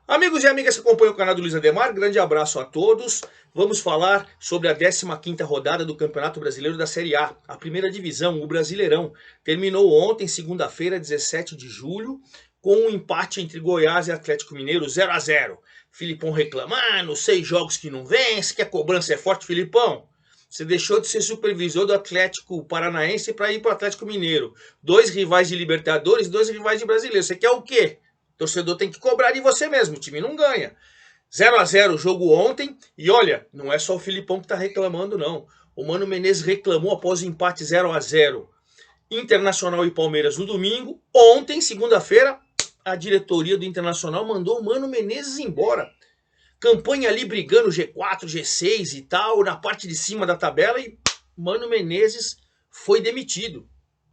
Amigos e amigas que acompanham o canal do Luiz Ademar, grande abraço a todos. Vamos falar sobre a 15ª rodada do Campeonato Brasileiro da Série A, a primeira divisão, o Brasileirão. Terminou ontem, segunda-feira, 17 de julho, com um empate entre Goiás e Atlético Mineiro, 0 a 0. Filipão reclamando, 6 jogos que não vence, que a cobrança é forte. Filipão, você deixou de ser supervisor do Atlético Paranaense para ir para o Atlético Mineiro. 2 rivais de Libertadores, 2 rivais de Brasileiro. Você quer o quê? O torcedor tem que cobrar de você mesmo, o time não ganha. 0 a 0 o jogo ontem, e olha, não é só o Filipão que está reclamando não. O Mano Menezes reclamou após o empate 0 a 0 Internacional e Palmeiras no domingo. Ontem, segunda-feira, a diretoria do Internacional mandou o Mano Menezes embora. Campanha ali brigando G4, G6 e tal, na parte de cima da tabela, e Mano Menezes foi demitido.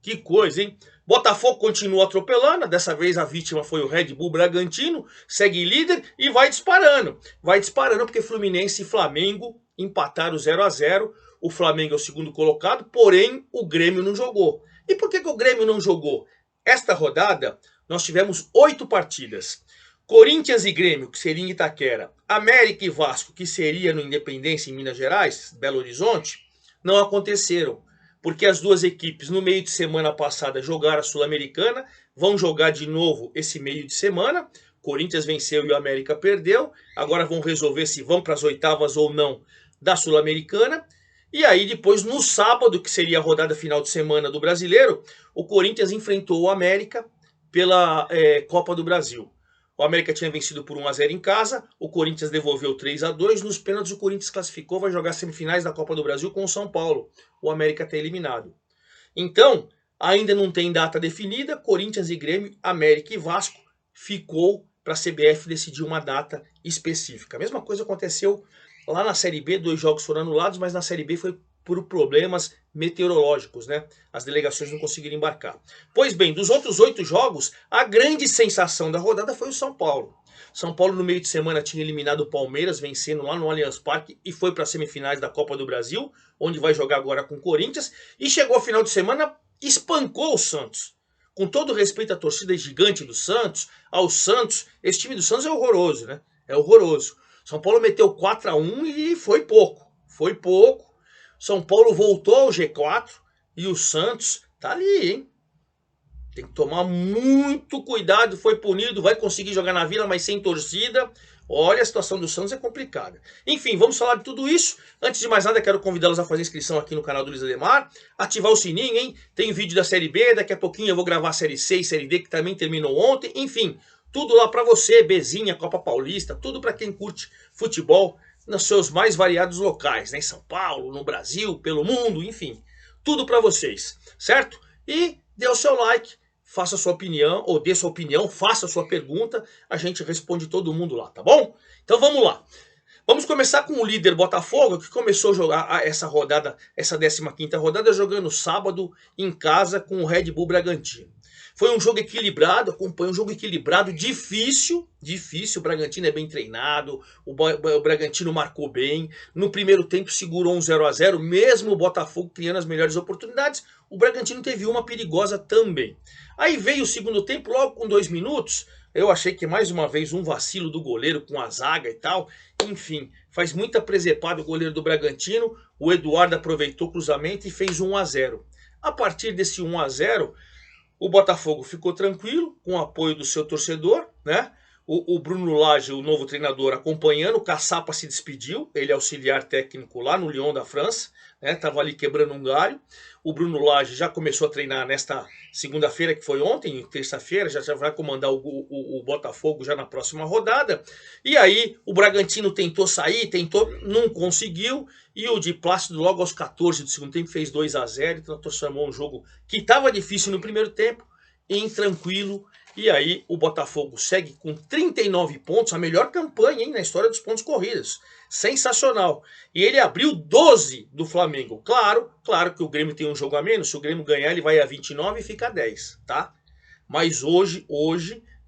Que coisa, hein? Botafogo continua atropelando, dessa vez a vítima foi o Red Bull Bragantino, segue líder e vai disparando. Vai disparando porque Fluminense e Flamengo empataram 0 a 0. O Flamengo é o segundo colocado, porém o Grêmio não jogou. E por que o Grêmio não jogou? Esta rodada nós tivemos 8 partidas. Corinthians e Grêmio, que seria em Itaquera, América e Vasco, que seria no Independência em Minas Gerais, Belo Horizonte, não aconteceram. Porque as duas equipes no meio de semana passada jogaram a Sul-Americana, vão jogar de novo esse meio de semana. Corinthians venceu e o América perdeu. Agora vão resolver se vão para as oitavas ou não da Sul-Americana. E aí depois no sábado, que seria a rodada final de semana do Brasileiro, o Corinthians enfrentou o América pela Copa do Brasil. O América tinha vencido por 1 a 0 em casa, o Corinthians devolveu 3 a 2, nos pênaltis o Corinthians classificou, vai jogar semifinais da Copa do Brasil com o São Paulo. O América está eliminado. Então, ainda não tem data definida, Corinthians e Grêmio, América e Vasco, ficou para a CBF decidir uma data específica. A mesma coisa aconteceu lá na Série B, 2 jogos foram anulados, mas na Série B foi por problemas meteorológicos, né? As delegações não conseguiram embarcar. Pois bem, dos outros 8 jogos, a grande sensação da rodada foi o São Paulo. São Paulo no meio de semana tinha eliminado o Palmeiras, vencendo lá no Allianz Parque, e foi para as semifinais da Copa do Brasil, onde vai jogar agora com o Corinthians, e chegou ao final de semana, espancou o Santos. Com todo respeito à torcida gigante do Santos, ao Santos, esse time do Santos é horroroso, né? É horroroso. São Paulo meteu 4 a 1 e foi pouco. Foi pouco. São Paulo voltou ao G4 e o Santos tá ali, hein? Tem que tomar muito cuidado, foi punido, vai conseguir jogar na Vila, mas sem torcida. Olha, a situação do Santos é complicada. Enfim, vamos falar de tudo isso. Antes de mais nada, quero convidá-los a fazer inscrição aqui no canal do Luiz Ademar. Ativar o sininho, hein? Tem vídeo da Série B, daqui a pouquinho eu vou gravar a Série C e Série D, que também terminou ontem. Enfim, tudo lá pra você, Bezinha, Copa Paulista, tudo pra quem curte futebol nos seus mais variados locais, né? Em São Paulo, no Brasil, pelo mundo, enfim. Tudo pra vocês, certo? E dê o seu like, faça a sua opinião, ou dê sua opinião, faça a sua pergunta, a gente responde todo mundo lá, tá bom? Então vamos lá. Vamos começar com o líder Botafogo, que começou a jogar essa rodada, essa 15ª rodada, jogando sábado em casa com o Red Bull Bragantino. Foi um jogo equilibrado, acompanha um jogo equilibrado, difícil, o Bragantino é bem treinado, o Bragantino marcou bem, no primeiro tempo segurou um 0 a 0, mesmo o Botafogo criando as melhores oportunidades, o Bragantino teve uma perigosa também. Aí veio o segundo tempo, logo com 2 minutos, eu achei que mais uma vez um vacilo do goleiro com a zaga e tal, enfim, faz muita presepada o goleiro do Bragantino, o Eduardo aproveitou o cruzamento e fez 1 a 0. A partir desse 1 a 0, o Botafogo ficou tranquilo, com o apoio do seu torcedor, né? O Bruno Lage, o novo treinador, acompanhando, o Caçapa se despediu, ele é auxiliar técnico lá no Lyon da França, né? Tava ali quebrando um galho. O Bruno Lage já começou a treinar nesta segunda-feira, que foi ontem, terça-feira, já vai comandar o Botafogo já na próxima rodada. E aí o Bragantino tentou sair, não conseguiu, e o Di Plácido logo aos 14 do segundo tempo fez 2 a 0, então transformou um jogo que estava difícil no primeiro tempo em tranquilo. E aí o Botafogo segue com 39 pontos, a melhor campanha, hein, na história dos pontos corridos. Sensacional. E ele abriu 12 do Flamengo. Claro que o Grêmio tem um jogo a menos. Se o Grêmio ganhar, ele vai a 29 e fica a 10, tá? Mas hoje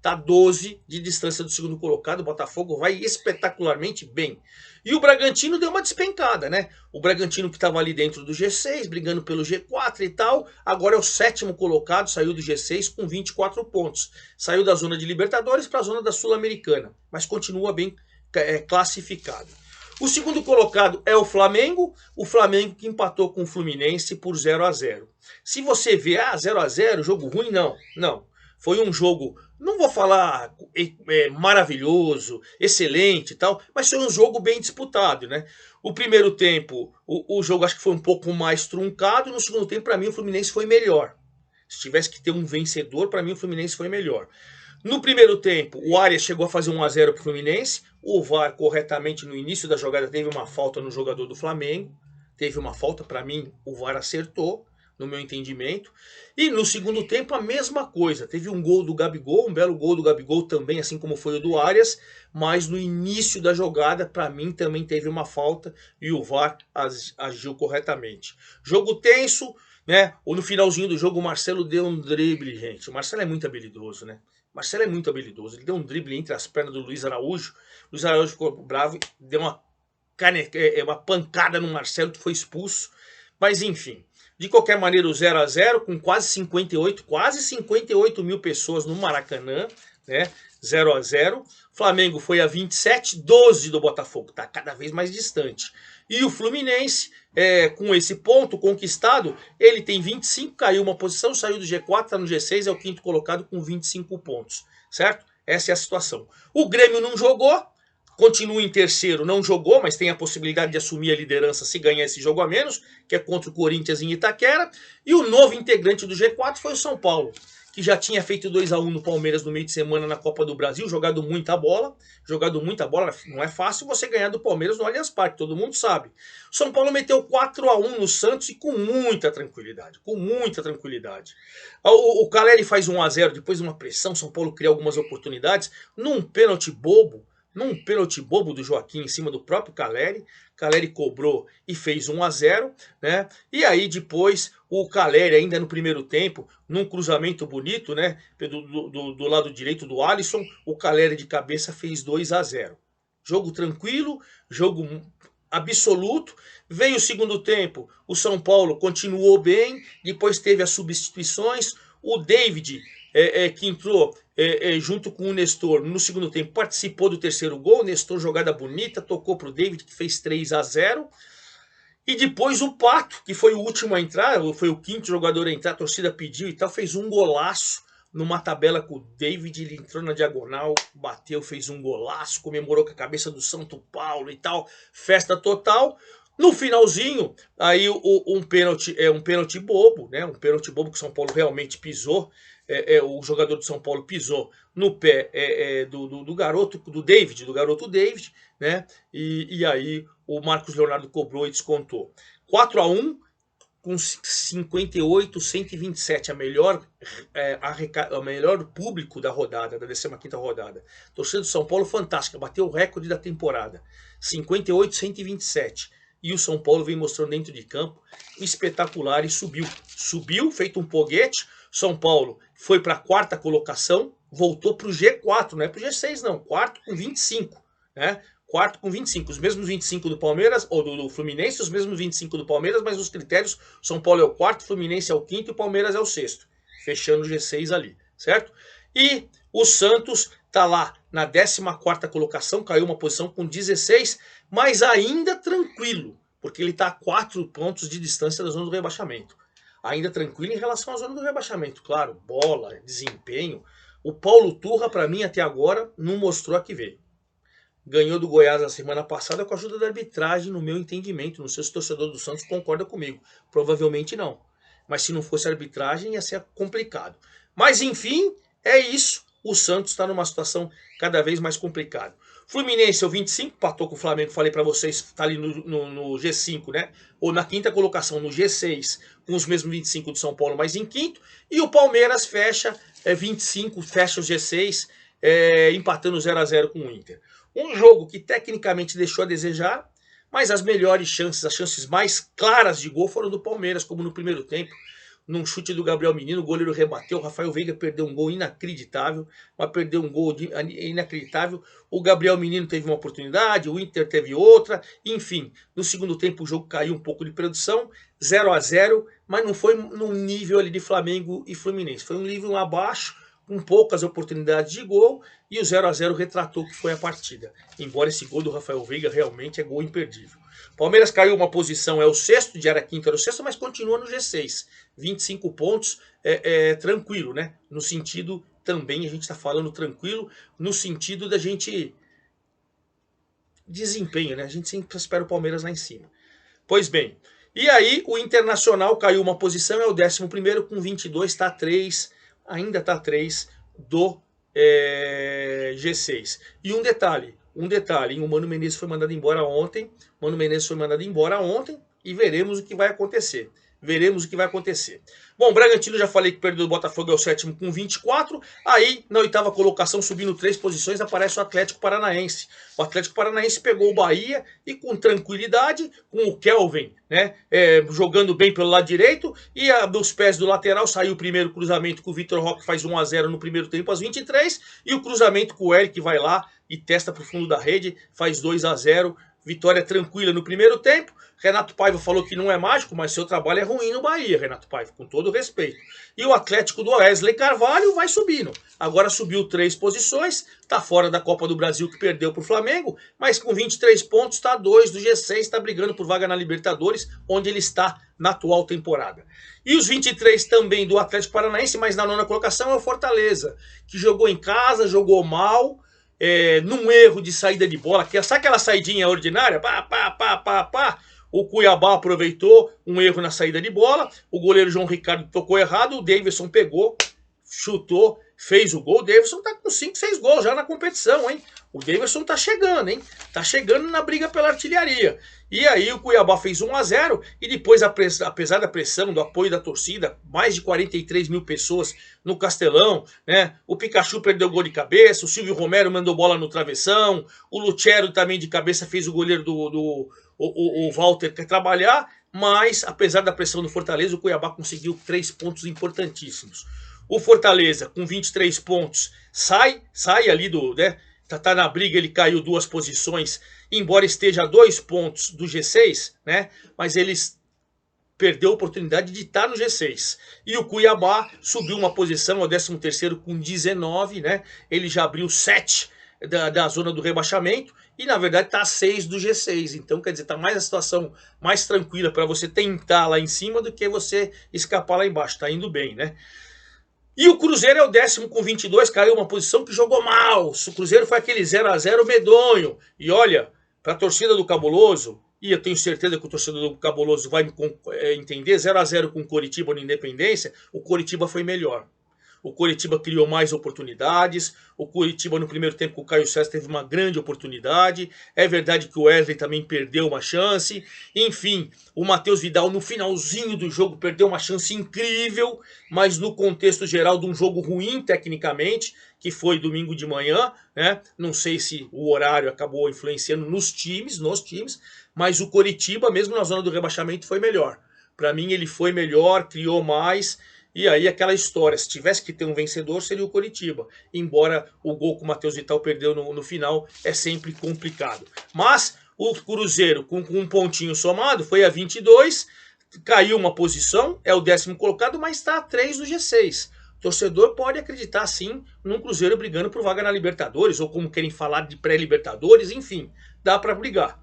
Tá 12 de distância do segundo colocado, o Botafogo vai espetacularmente bem. E o Bragantino deu uma despencada, né? O Bragantino que estava ali dentro do G6, brigando pelo G4 e tal, agora é o sétimo colocado, saiu do G6 com 24 pontos. Saiu da zona de Libertadores para a zona da Sul-Americana, mas continua bem classificado. O segundo colocado é o Flamengo que empatou com o Fluminense por 0-0. Se você vê, 0-0, jogo ruim, não. Foi um jogo, não vou falar maravilhoso, excelente e tal, mas foi um jogo bem disputado, né? O primeiro tempo, o jogo acho que foi um pouco mais truncado, e no segundo tempo, para mim, o Fluminense foi melhor. Se tivesse que ter um vencedor, para mim, o Fluminense foi melhor. No primeiro tempo, o Arias chegou a fazer 1-0 para o Fluminense. O VAR, corretamente, no início da jogada, teve uma falta no jogador do Flamengo. Teve uma falta, para mim, o VAR acertou, no meu entendimento. E no segundo tempo, a mesma coisa. Teve um gol do Gabigol, um belo gol do Gabigol também, assim como foi o do Arias. Mas no início da jogada, para mim, também teve uma falta e o VAR agiu corretamente. Jogo tenso, né? Ou no finalzinho do jogo, o Marcelo deu um drible, gente. O Marcelo é muito habilidoso, né? Marcelo é muito habilidoso. Ele deu um drible entre as pernas do Luiz Araújo. O Luiz Araújo ficou bravo e deu uma pancada no Marcelo, que foi expulso. Mas enfim, de qualquer maneira, o 0-0 com quase 58 mil pessoas no Maracanã, né? 0-0. Flamengo foi a 27, 12 do Botafogo, está cada vez mais distante. E o Fluminense, com esse ponto conquistado, ele tem 25, caiu uma posição, saiu do G4, está no G6, é o quinto colocado com 25 pontos, certo? Essa é a situação. O Grêmio não jogou, continua em terceiro, não jogou, mas tem a possibilidade de assumir a liderança se ganhar esse jogo a menos, que é contra o Corinthians em Itaquera. E o novo integrante do G4 foi o São Paulo, que já tinha feito 2-1 no Palmeiras no meio de semana na Copa do Brasil, jogado muita bola, não é fácil você ganhar do Palmeiras no Allianz Parque, todo mundo sabe. O São Paulo meteu 4-1 no Santos e com muita tranquilidade, O Caleri faz 1-0, depois de uma pressão, São Paulo cria algumas oportunidades, num pênalti bobo do Joaquim em cima do próprio Caleri. Caleri cobrou e fez 1-0, né? E aí depois o Caleri, ainda no primeiro tempo, num cruzamento bonito, né? Do lado direito do Alisson, o Caleri de cabeça fez 2-0. Jogo tranquilo, jogo absoluto. Veio o segundo tempo, o São Paulo continuou bem, depois teve as substituições. O David, que entrou junto com o Nestor no segundo tempo, participou do terceiro gol. Nestor, jogada bonita, tocou para o David, que fez 3-0. E depois o Pato, que foi o último a entrar, foi o quinto jogador a entrar, a torcida pediu e tal, fez um golaço numa tabela com o David. Ele entrou na diagonal, bateu, fez um golaço, comemorou com a cabeça do Santo Paulo e tal, festa total. No finalzinho, aí um pênalti bobo, né? Um pênalti bobo que o São Paulo realmente pisou. O jogador do São Paulo pisou no pé do garoto David, né? E aí o Marcos Leonardo cobrou e descontou. 4-1 com 58, 127, a melhor público da rodada, da 15ª rodada. A torcida do São Paulo fantástica, bateu o recorde da temporada. 58, 127. E o São Paulo vem mostrando dentro de campo espetacular e subiu. Subiu, feito um foguete. São Paulo foi para a quarta colocação, voltou para o G4, não é para o G6 não, quarto com 25, né? Quarto com 25, os mesmos 25 do Palmeiras, ou do Fluminense, os mesmos 25 do Palmeiras, mas os critérios, São Paulo é o quarto, Fluminense é o quinto e o Palmeiras é o sexto, fechando o G6 ali, certo? E o Santos está lá na 14ª colocação, caiu uma posição com 16, mas ainda tranquilo, porque ele está a 4 pontos de distância da zona do rebaixamento. Ainda tranquilo em relação à zona do rebaixamento, claro, bola, desempenho. O Paulo Turra, para mim, até agora, não mostrou a que veio. Ganhou do Goiás na semana passada com a ajuda da arbitragem, no meu entendimento. Não sei se o torcedor do Santos concorda comigo. Provavelmente não. Mas se não fosse a arbitragem, ia ser complicado. Mas, enfim, é isso. O Santos está numa situação cada vez mais complicada. Fluminense é o 25, empatou com o Flamengo, falei para vocês, está ali no G5, né? Ou na 5ª colocação, no G6, com os mesmos 25 do São Paulo, mas em quinto. E o Palmeiras fecha 25, fecha o G6, empatando 0-0 com o Inter. Um jogo que tecnicamente deixou a desejar, mas as melhores chances, as chances mais claras de gol foram do Palmeiras, como no primeiro tempo. num chute do Gabriel Menino, o goleiro rebateu, o Rafael Veiga perdeu um gol inacreditável, mas perdeu um gol inacreditável. O Gabriel Menino teve uma oportunidade, o Inter teve outra, enfim, no segundo tempo o jogo caiu um pouco de produção, 0 a 0, mas não foi num nível ali de Flamengo e Fluminense, foi um nível abaixo, com poucas oportunidades de gol, e o 0 a 0 retratou que foi a partida. Embora esse gol do Rafael Veiga realmente é gol imperdível. Palmeiras caiu uma posição, é o sexto, de era quinto, era o sexto, mas continua no G6. 25 pontos, tranquilo, né? No sentido, também a gente está falando tranquilo, no sentido da gente desempenho, né? A gente sempre espera o Palmeiras lá em cima. Pois bem, e aí o Internacional caiu uma posição, é o 11º com 22, está 3, ainda está 3 do G6. E um detalhe, o Mano Menezes foi mandado embora ontem, e veremos o que vai acontecer. Bom, o Bragantino já falei que perdeu do Botafogo, é o 7º com 24. Aí, na 8ª colocação, subindo 3 posições, aparece o Atlético Paranaense. O Atlético Paranaense pegou o Bahia e com tranquilidade, com o Kelvin, né, jogando bem pelo lado direito, e dos pés do lateral saiu o primeiro cruzamento com o Vitor Roque, faz 1 a 0 no primeiro tempo aos 23, e o cruzamento com o Eric vai lá e testa para o fundo da rede, faz 2 a 0. Vitória tranquila no primeiro tempo. Renato Paiva falou que não é mágico, mas seu trabalho é ruim no Bahia, Renato Paiva, com todo respeito. E o Atlético do Wesley Carvalho vai subindo. Agora subiu 3 posições, está fora da Copa do Brasil, que perdeu para o Flamengo, mas com 23 pontos está 2 do G6, está brigando por vaga na Libertadores, onde ele está na atual temporada. E os 23 também do Atlético Paranaense, mas na 9ª colocação é o Fortaleza, que jogou em casa, jogou mal, num erro de saída de bola, sabe aquela saidinha ordinária? O Cuiabá aproveitou um erro na saída de bola, o goleiro João Ricardo tocou errado, o Davidson pegou, chutou, fez o gol. O Davidson tá com 5, 6 gols já na competição, hein? O Davidson tá chegando, hein? Tá chegando na briga pela artilharia. E aí o Cuiabá fez 1 a 0 e depois, apesar da pressão, do apoio da torcida, mais de 43 mil pessoas no Castelão, né? O Pikachu perdeu o gol de cabeça, o Silvio Romero mandou bola no travessão, o Lucero também de cabeça fez o goleiro o Walter trabalhar, mas apesar da pressão do Fortaleza, o Cuiabá conseguiu 3 pontos importantíssimos. O Fortaleza, com 23 pontos, sai ali do, né? Tá na briga, ele caiu 2 posições, embora esteja a 2 pontos do G6, né? Mas eles perdeu a oportunidade de estar no G6. E o Cuiabá subiu uma posição ao 13º com 19, né? Ele já abriu 7 da zona do rebaixamento e na verdade está a 6 do G6. Então, quer dizer, tá mais a situação mais tranquila para você tentar lá em cima do que você escapar lá embaixo. Tá indo bem, né? E o Cruzeiro é o 10º com 22, caiu uma posição que jogou mal. O Cruzeiro foi aquele 0 a 0 medonho. E olha, para a torcida do Cabuloso, e eu tenho certeza que o torcedor do Cabuloso vai me entender, 0 a 0 com o Coritiba no Independência, o Coritiba foi melhor. O Coritiba criou mais oportunidades. O Coritiba no primeiro tempo com o Caio César teve uma grande oportunidade. É verdade que o Wesley também perdeu uma chance. Enfim, o Matheus Vidal no finalzinho do jogo perdeu uma chance incrível. Mas no contexto geral de um jogo ruim tecnicamente, que foi domingo de manhã, né? Não sei se o horário acabou influenciando nos times. Mas o Coritiba, mesmo na zona do rebaixamento, foi melhor. Para mim ele foi melhor, criou mais. E aí aquela história, se tivesse que ter um vencedor, seria o Coritiba. Embora o gol que o Matheus Vital perdeu no final é sempre complicado. Mas o Cruzeiro, com um pontinho somado, foi a 22, caiu uma posição, é o 10º colocado, mas está a 3 do G6. O torcedor pode acreditar sim num Cruzeiro brigando por vaga na Libertadores, ou como querem falar de pré-Libertadores, enfim, dá para brigar.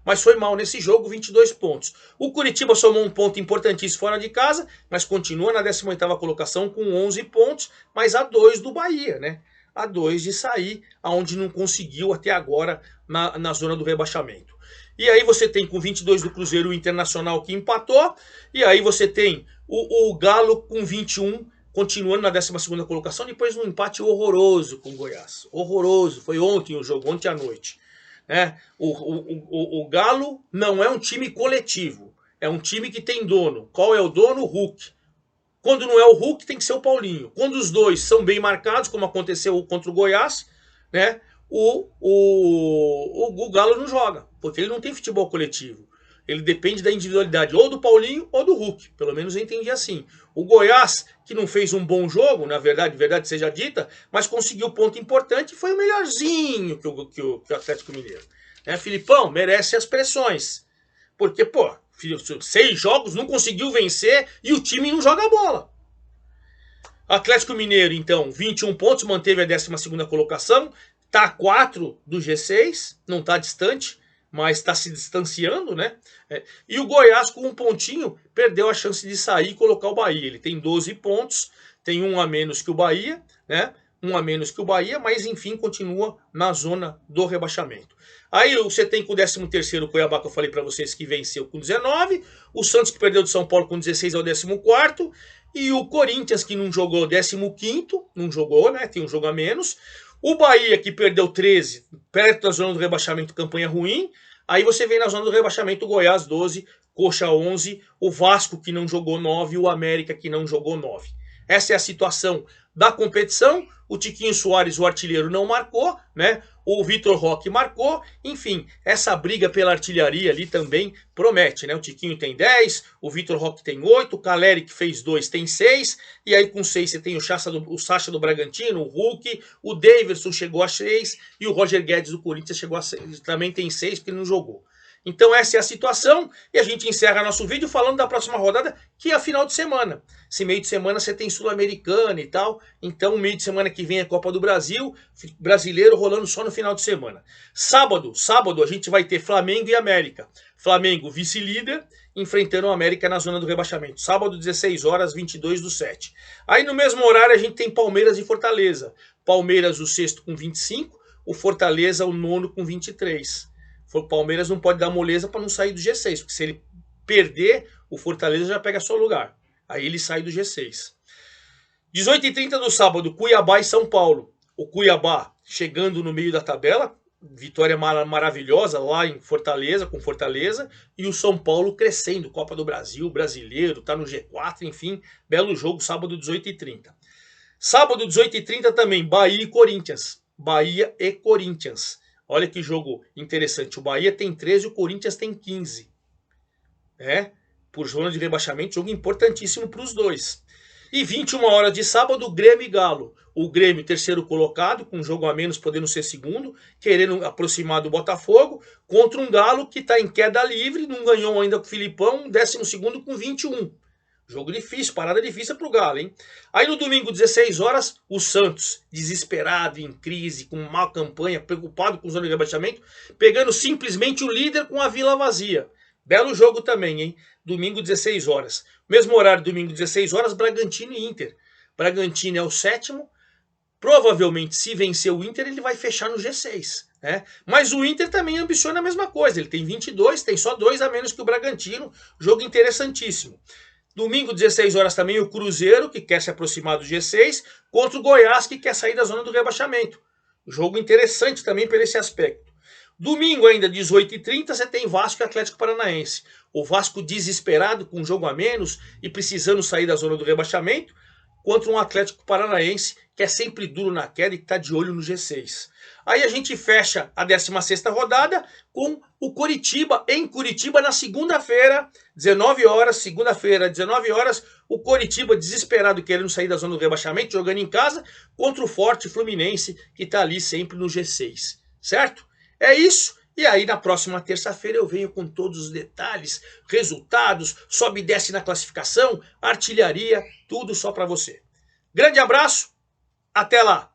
Mas foi mal nesse jogo, 22 pontos. O Coritiba somou um ponto importantíssimo fora de casa, mas continua na 18ª colocação com 11 pontos, mas a 2 do Bahia, né? A 2 de sair, aonde não conseguiu até agora na zona do rebaixamento. E aí você tem com 22 do Cruzeiro o Internacional que empatou, e aí você tem o Galo com 21, continuando na 12ª colocação, depois de um empate horroroso com o Goiás. Horroroso, foi ontem o jogo, ontem à noite. O Galo não é um time coletivo, é um time que tem dono. Qual é o dono? O Hulk. Quando não é o Hulk, tem que ser o Paulinho. Quando os dois são bem marcados, como aconteceu contra o Goiás, né, o Galo não joga, porque ele não tem futebol coletivo. ele depende da individualidade ou do Paulinho ou do Hulk. Pelo menos eu entendi assim. O Goiás, que não fez um bom jogo, na verdade seja dita, mas conseguiu ponto importante e foi o melhorzinho que o Atlético Mineiro. Filipão merece as pressões. Porque, pô, 6 jogos, não conseguiu vencer e o time não joga bola. Atlético Mineiro, então, 21 pontos, manteve a 12ª colocação, está a 4 do G6, não está distante, mas está se distanciando, né? E o Goiás, com um pontinho, perdeu a chance de sair e colocar o Bahia. Ele tem 12 pontos, tem um a menos que o Bahia, né? Um a menos que o Bahia, mas enfim, continua na zona do rebaixamento. Aí você tem com o 13º Cuiabá, que eu falei para vocês, que venceu com 19, o Santos, que perdeu de São Paulo com 16, é o 14º, e o Corinthians, que não jogou, 15º, não jogou, né? Tem um jogo a menos. O Bahia, que perdeu 13, perto da zona do rebaixamento, campanha ruim. Aí você vem na zona do rebaixamento, o Goiás 12, Coxa 11, o Vasco, que não jogou 9, e o América, que não jogou 9. Essa é a situação da competição. O Tiquinho Soares, o artilheiro, não marcou, né? O Vitor Roque marcou. Enfim, essa briga pela artilharia ali também promete, né? O Tiquinho tem 10, o Vitor Roque tem 8, o Caleri, que fez 2, tem 6. E aí com 6 você tem o Sacha do Bragantino, o Hulk, o Davidson chegou a 6 e o Roger Guedes do Corinthians chegou a 6, também tem 6 porque ele não jogou. Então essa é a situação e a gente encerra nosso vídeo falando da próxima rodada, que é a final de semana. Esse meio de semana você tem Sul-Americana e tal, então o meio de semana que vem é Copa do Brasil, brasileiro rolando só no final de semana. Sábado a gente vai ter Flamengo e América. Flamengo vice-líder, enfrentando o América na zona do rebaixamento. Sábado, 16 horas, 22/7. Aí no mesmo horário a gente tem Palmeiras e Fortaleza. Palmeiras o sexto com 25, o Fortaleza o nono com 23. O Palmeiras não pode dar moleza para não sair do G6, porque se ele perder, o Fortaleza já pega seu lugar. Aí ele sai do G6. 18h30 do sábado, Cuiabá e São Paulo. O Cuiabá chegando no meio da tabela, vitória maravilhosa lá em Fortaleza, com Fortaleza, e o São Paulo crescendo, Copa do Brasil, brasileiro, tá no G4, enfim, belo jogo, sábado 18h30. Sábado 18h30 também, Bahia e Corinthians. Bahia e Corinthians. Olha que jogo interessante. O Bahia tem 13, o Corinthians tem 15. Por zona de rebaixamento, jogo importantíssimo para os dois. E 21 horas de sábado, Grêmio e Galo. O Grêmio, terceiro colocado, com um jogo a menos, podendo ser segundo, querendo aproximar do Botafogo, contra um Galo que está em queda livre, não ganhou ainda com o Filipão, 12º com 21. Jogo difícil, parada difícil para o Galo, hein? Aí no domingo, 16 horas, o Santos, desesperado, em crise, com má campanha, preocupado com o zona de rebaixamento, pegando simplesmente o líder com a Vila vazia. Belo jogo também, hein? Domingo, 16 horas. Mesmo horário, domingo, 16 horas, Bragantino e Inter. Bragantino é o 7º. Provavelmente, se vencer o Inter, ele vai fechar no G6. Mas o Inter também ambiciona a mesma coisa. Ele tem 22, tem só 2 a menos que o Bragantino. Jogo interessantíssimo. Domingo, 16 horas também, o Cruzeiro, que quer se aproximar do G6, contra o Goiás, que quer sair da zona do rebaixamento. Jogo interessante também por esse aspecto. Domingo ainda, 18h30, você tem Vasco e Atlético Paranaense. O Vasco desesperado, com um jogo a menos e precisando sair da zona do rebaixamento, contra um Atlético Paranaense que é sempre duro na queda e que está de olho no G6. Aí a gente fecha a 16ª rodada com o Coritiba, em Curitiba, na segunda-feira, 19 horas, segunda-feira, 19 horas, o Coritiba desesperado querendo sair da zona do rebaixamento, jogando em casa, contra o forte Fluminense, que está ali sempre no G6, certo? É isso. E aí na próxima terça-feira eu venho com todos os detalhes, resultados, sobe e desce na classificação, artilharia, tudo só para você. Grande abraço, até lá!